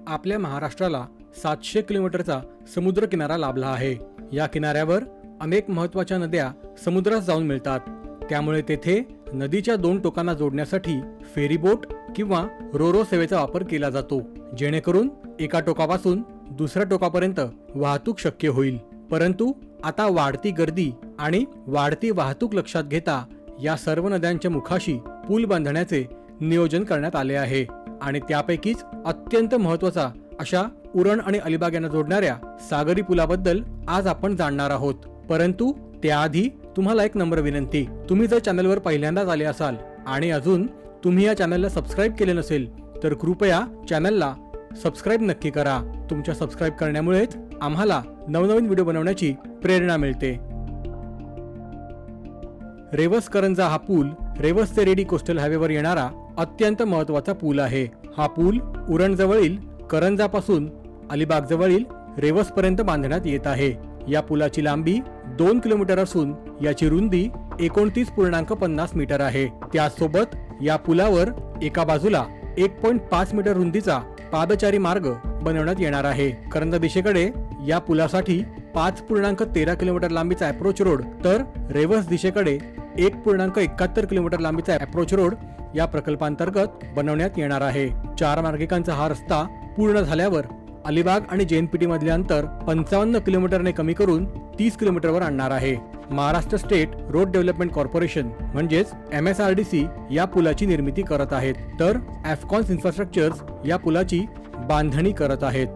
आपल्या महाराष्ट्राला 700 किलोमीटरचा समुद्र किनारा लाभला आहे। या किनाऱ्यावर अनेक महत्त्वाच्या नद्या समुद्रात जाऊन मिळतात, त्यामुळे तेथे नदीच्या दोन टोकांना जोडण्यासाठी फेरीबोट किंवा रोरो सेवेचा वापर केला जातो, जेणेकरून एका टोकापासून दुसऱ्या टोकापर्यंत वाहतूक शक्य होईल। परंतु आता वाढती गर्दी आणि वाढती वाहतूक लक्षात घेता या सर्व नद्यांच्या मुखाशी पूल बांधण्याचे नियोजन करण्यात आले आहे आणि त्यापैकीच अत्यंत महत्त्वाचा अशा उरण आणि अलिबाग यांना जोडणाऱ्या सागरी पुलाबद्दल आज आपण जाणणार आहोत। परंतु त्याआधी तुम्हाला एक नम्र विनंती, तुम्ही जर चॅनलवर पहिल्यांदाच आले असाल आणि अजून तुम्ही या चॅनलला सबस्क्राईब केले नसेल तर कृपया चॅनलला सबस्क्राईब नक्की करा। तुमच्या सबस्क्राईब करण्यामुळेच आम्हाला नवनवीन व्हिडिओ बनवण्याची प्रेरणा मिळते। रेवस करंजा हा पूल रेवस ते रेडी कोस्टल हायवेवर येणारा अत्यंत महत्त्वाचा पूल आहे। हा पूल उरण जवळील करंजापासून अलिबाग जवळील रेवस पर्यंत बांधण्यात येत आहे। या पुलाची लांबी 2 किलोमीटर असून याची रुंदी 29.50 मीटर आहे। त्यासोबत या पुलावर एका बाजूला 1.5 मीटर रुंदीचा पादचारी मार्ग बनवण्यात येणार आहे। करंजा दिशेकडे या पुलासाठी 5.13 किलोमीटर लांबीचा अप्रोच रोड तर रेवस दिशेकडे 1.71 किलोमीटर लांबीचा अप्रोच रोड या प्रकल्पांतर्गत बनवण्यात येणार आहे। 4 मार्गिकांचा हा रस्ता पूर्ण झाल्यावर अलिबाग आणि जेएनपीटी मधले अंतर 55 किलोमीटरने कमी करून 30 किलोमीटरवर आणणार आहे। Maharashtra state road development corporation म्हणजेच MSRDC या पुलाची निर्मिती करत आहेत, तर एफकॉन्स इन्फ्रास्ट्रक्चर्स या पुलाची बांधणी करत आहेत।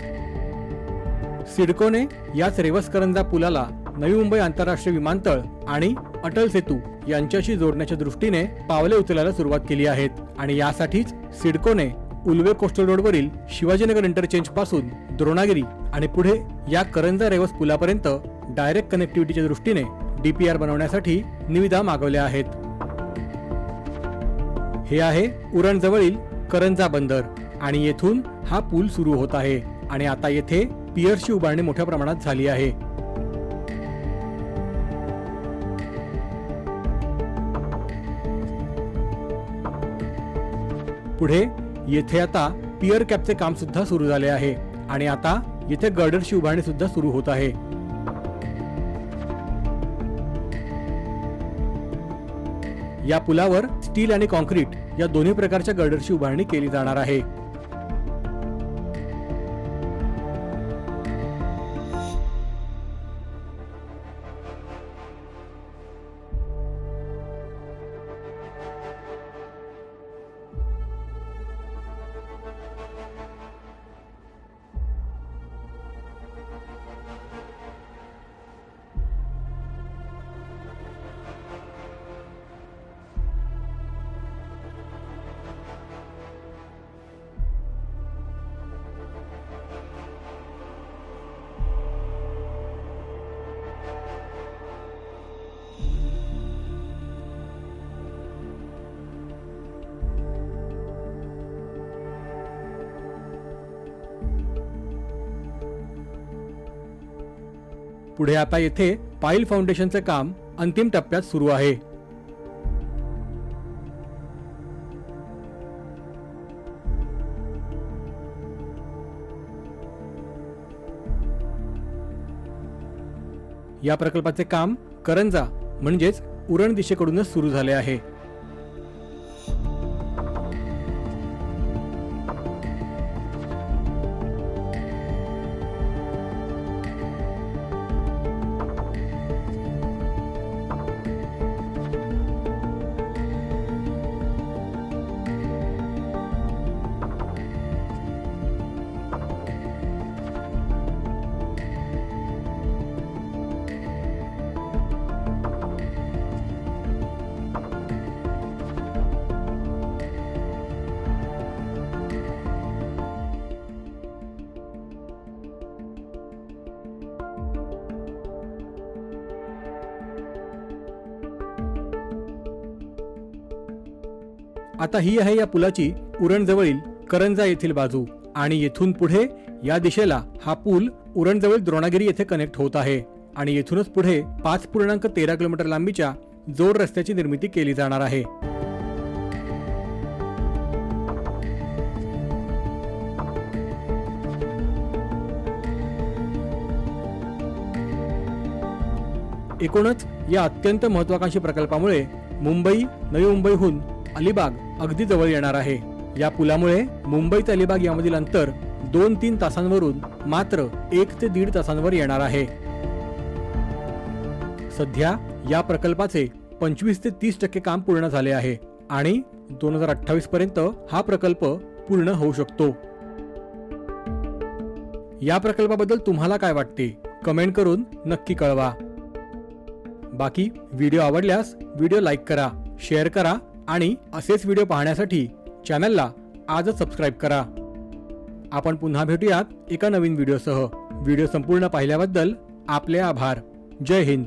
सिडकोने याच रेवस करंजा पुलाला नवी मुंबई आंतरराष्ट्रीय विमानतळ आणि अटल सेतू यांच्याशी जोडण्याच्या दृष्टीने पावले उचलायला सुरुवात केली आहेत आणि यासाठीच सिडकोने उल्वे कोस्टल रोडवरील शिवाजीनगर इंटरचेंज पासून द्रोणागिरी आणि पुढे या करंजा रेवस पुलापर्यंत डायरेक्ट कनेक्टिव्हिटीच्या दृष्टीने DPR बनवण्यासाठी निविदा मागवल्या आहेत। हे आहे उरण जवळील करंजा बंदर आणि येथून हा पूल सुरू होत आहे आणि आता येथे पियर्सची उभारणी मोठ्या प्रमाणात झाली आहे। पुढे येथे आता पियर कॅपचे काम सुद्धा सुरू झाले आहे आणि आता येथे गर्डरची उभारणी सुद्धा सुरू होत आहे। या पुलावर स्टील आणि कॉन्क्रीट या दोन्ही प्रकारच्या गर्डरची उभारणी केली जाणार आहे। पुढे आता येथे पाईल फाउंडेशनचे काम अंतिम टप्प्यात सुरू आहे। या प्रकल्पाचे काम करंजा म्हणजेच उरण दिशेकडूनच सुरू झाले आहे। आता ही आहे या पुलाची उरण जवळील करंजा येथील बाजू आणि येथून पुढे या दिशेला हा पूल उरण जवळ द्रोणागिरी येथे कनेक्ट होत आहे आणि येथूनच पुढे 5.13 किलोमीटर लांबीच्या जोड रस्त्याची निर्मिती केली जाणार आहे। एकूणच या अत्यंत महत्वाकांक्षी प्रकल्पामुळे मुंबई, नवी मुंबईहून अलिबाग अगदी जवळ येणार आहे. या पुलामुळे मुंबई ते अलिबाग यामधील अंतर 2-3 तासांवरून मात्र 1 ते 1.5 तासांवर येणार आहे. सध्या या प्रकल्पाचे 25 ते 30% काम पूर्ण झाले आहे आणि 2028 पर्यंत हा प्रकल्प पूर्ण होऊ शकतो. या प्रकल्पाबद्दल तुम्हाला काय वाटते? कमेंट करून नक्की कळवा. बाकी व्हिडिओ आवडल्यास व्हिडिओ लाईक करा, शेअर करा आणि असेच व्हिडिओ पाहण्यासाठी चॅनलला आजच सबस्क्राईब करा. आपण पुन्हा भेटूयात एका नवीन व्हिडिओसह. व्हिडिओ संपूर्ण पाहिल्याबद्दल आपले आभार. जय हिंद.